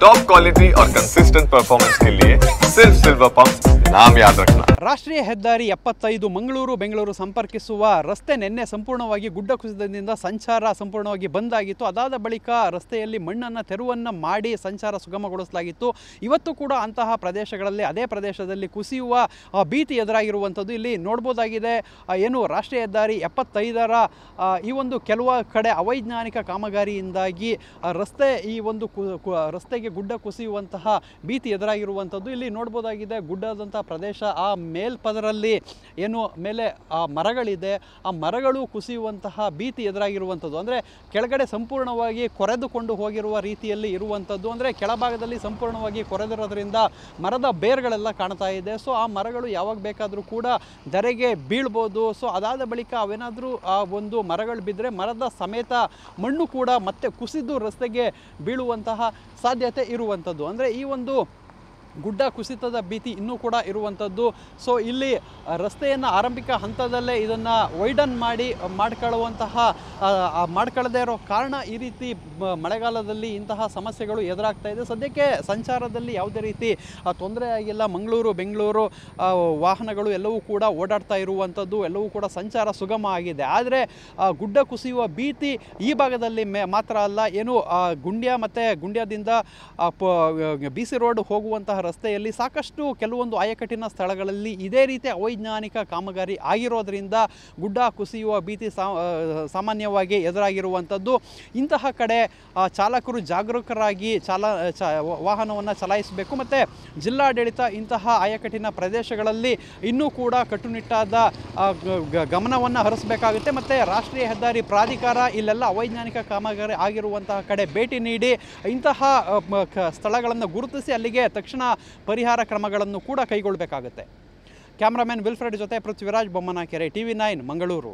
Top quality और consistent performance के लिए सिर्फ सिल्वर पंप नाम याद रखना। ರಾಷ್ಟ್ರೀಯ ಹೆದ್ದಾರಿ 75 ಮಂಗಳೂರು ಬೆಂಗಳೂರು ಸಂಪರ್ಕಿಸುವ ರಸ್ತೆ ನಿನ್ನೆ ಸಂಪೂರ್ಣವಾಗಿ ಗುಡ್ಡ ಕುಸಿತದಿಂದ ಸಂಚಾರ ಸಂಪೂರ್ಣವಾಗಿ ಬಂದ್ ಆಗಿತ್ತು. ಅದಾದ ಬಳಿಕ ರಸ್ತೆಯಲ್ಲಿ ಮಣ್ಣನ್ನು ತೆರವನ್ನು ಮಾಡಿ ಸಂಚಾರ ಸುಗಮಗೊಳಿಸಲಾಗಿತ್ತು. ಇವತ್ತು ಕೂಡ ಅಂತಹ ಪ್ರದೇಶಗಳಲ್ಲಿ ಅದೇ ಪ್ರದೇಶದಲ್ಲಿ ಕುಸಿಯುವ ಭೀತಿ ಎದುರಾಗಿರುವಂಥದ್ದು ಇಲ್ಲಿ ನೋಡ್ಬೋದಾಗಿದೆ. ಏನು ರಾಷ್ಟ್ರೀಯ ಹೆದ್ದಾರಿ 75ರ ಈ ಒಂದು ಕೆಲವು ಕಡೆ ಅವೈಜ್ಞಾನಿಕ ಕಾಮಗಾರಿಯಿಂದಾಗಿ ರಸ್ತೆ ಈ ಒಂದು ರಸ್ತೆಗೆ ಗುಡ್ಡ ಕುಸಿಯುವಂತಹ ಭೀತಿ ಎದುರಾಗಿರುವಂಥದ್ದು ಇಲ್ಲಿ ನೋಡ್ಬೋದಾಗಿದೆ. ಗುಡ್ಡದಂಥ ಪ್ರದೇಶ ಆ ಮೇಲ್ಪದರಲ್ಲಿ ಏನು ಮೇಲೆ ಆ ಮರಗಳಿದೆ, ಆ ಮರಗಳು ಕುಸಿಯುವಂತಹ ಭೀತಿ ಎದುರಾಗಿರುವಂಥದ್ದು. ಅಂದರೆ ಕೆಳಗಡೆ ಸಂಪೂರ್ಣವಾಗಿ ಕೊರೆದುಕೊಂಡು ಹೋಗಿರುವ ರೀತಿಯಲ್ಲಿ ಇರುವಂಥದ್ದು. ಅಂದರೆ ಕೆಳಭಾಗದಲ್ಲಿ ಸಂಪೂರ್ಣವಾಗಿ ಕೊರೆದಿರೋದ್ರಿಂದ ಮರದ ಬೇರುಗಳೆಲ್ಲ ಕಾಣ್ತಾ ಇದೆ. ಸೊ ಆ ಮರಗಳು ಯಾವಾಗ ಬೇಕಾದರೂ ಕೂಡ ಧರೆಗೆ ಬೀಳ್ಬೋದು. ಸೊ ಅದಾದ ಬಳಿಕ ಅವೇನಾದರೂ ಆ ಒಂದು ಮರಗಳು ಬಿದ್ದರೆ ಮರದ ಸಮೇತ ಮಣ್ಣು ಕೂಡ ಮತ್ತೆ ಕುಸಿದು ರಸ್ತೆಗೆ ಬೀಳುವಂತಹ ಸಾಧ್ಯತೆ ಇರುವಂಥದ್ದು. ಅಂದರೆ ಈ ಒಂದು ಗುಡ್ಡ ಕುಸಿತದ ಭೀತಿ ಇನ್ನೂ ಕೂಡ ಇರುವಂಥದ್ದು. ಸೊ ಇಲ್ಲಿ ರಸ್ತೆಯನ್ನು ಆರಂಭಿಕ ಹಂತದಲ್ಲೇ ಇದನ್ನು ವೈಡನ್ ಮಾಡ್ಕೊಳ್ಳದೇ ಇರೋ ಕಾರಣ ಈ ರೀತಿ ಮಳೆಗಾಲದಲ್ಲಿ ಇಂತಹ ಸಮಸ್ಯೆಗಳು ಎದುರಾಗ್ತಾ ಇದೆ. ಸದ್ಯಕ್ಕೆ ಸಂಚಾರದಲ್ಲಿ ಯಾವುದೇ ರೀತಿ ತೊಂದರೆ ಆಗಿಲ್ಲ. ಮಂಗಳೂರು ಬೆಂಗಳೂರು ವಾಹನಗಳು ಎಲ್ಲವೂ ಕೂಡ ಓಡಾಡ್ತಾ ಇರುವಂಥದ್ದು, ಎಲ್ಲವೂ ಕೂಡ ಸಂಚಾರ ಸುಗಮ ಆಗಿದೆ. ಆದರೆ ಗುಡ್ಡ ಕುಸಿಯುವ ಭೀತಿ ಈ ಭಾಗದಲ್ಲಿ ಮಾತ್ರ ಅಲ್ಲ, ಏನು ಗುಂಡ್ಯ ಮತ್ತು ಗುಂಡ್ಯದಿಂದ ಬಿ ಸಿ ರೋಡ್ ಹೋಗುವಂತಹ ರಸ್ತೆಯಲ್ಲಿ ಸಾಕಷ್ಟು ಕೆಲವೊಂದು ಆಯಕಟ್ಟಿನ ಸ್ಥಳಗಳಲ್ಲಿ ಇದೇ ರೀತಿ ಅವೈಜ್ಞಾನಿಕ ಕಾಮಗಾರಿ ಆಗಿರೋದ್ರಿಂದ ಗುಡ್ಡ ಕುಸಿಯುವ ಭೀತಿ ಸಾಮಾನ್ಯವಾಗಿ ಎದುರಾಗಿರುವಂಥದ್ದು. ಇಂತಹ ಕಡೆ ಚಾಲಕರು ಜಾಗರೂಕರಾಗಿ ವಾಹನವನ್ನು ಚಲಾಯಿಸಬೇಕು. ಮತ್ತು ಜಿಲ್ಲಾಡಳಿತ ಇಂತಹ ಆಯಕಟ್ಟಿನ ಪ್ರದೇಶಗಳಲ್ಲಿ ಇನ್ನೂ ಕೂಡ ಕಟ್ಟುನಿಟ್ಟಾದ ಗಮನವನ್ನು ಹರಿಸಬೇಕಾಗುತ್ತೆ. ಮತ್ತು ರಾಷ್ಟ್ರೀಯ ಹೆದ್ದಾರಿ ಪ್ರಾಧಿಕಾರ ಇಲ್ಲೆಲ್ಲ ಅವೈಜ್ಞಾನಿಕ ಕಾಮಗಾರಿ ಆಗಿರುವಂತಹ ಕಡೆ ಭೇಟಿ ನೀಡಿ ಇಂತಹ ಸ್ಥಳಗಳನ್ನು ಗುರುತಿಸಿ ಅಲ್ಲಿಗೆ ತಕ್ಷಣ ಪರಿಹಾರ ಕ್ರಮಗಳನ್ನು ಕೂಡ ಕೈಗೊಳ್ಳಬೇಕಾಗುತ್ತೆ. ಕ್ಯಾಮ್ರಾಮನ್ ವಿಲ್ಫ್ರೆಡ್ ಜೊತೆ ಪೃಥ್ವಿರಾಜ್ ಬೊಮ್ಮನಕೆರೆ, TV9 ಮಂಗಳೂರು.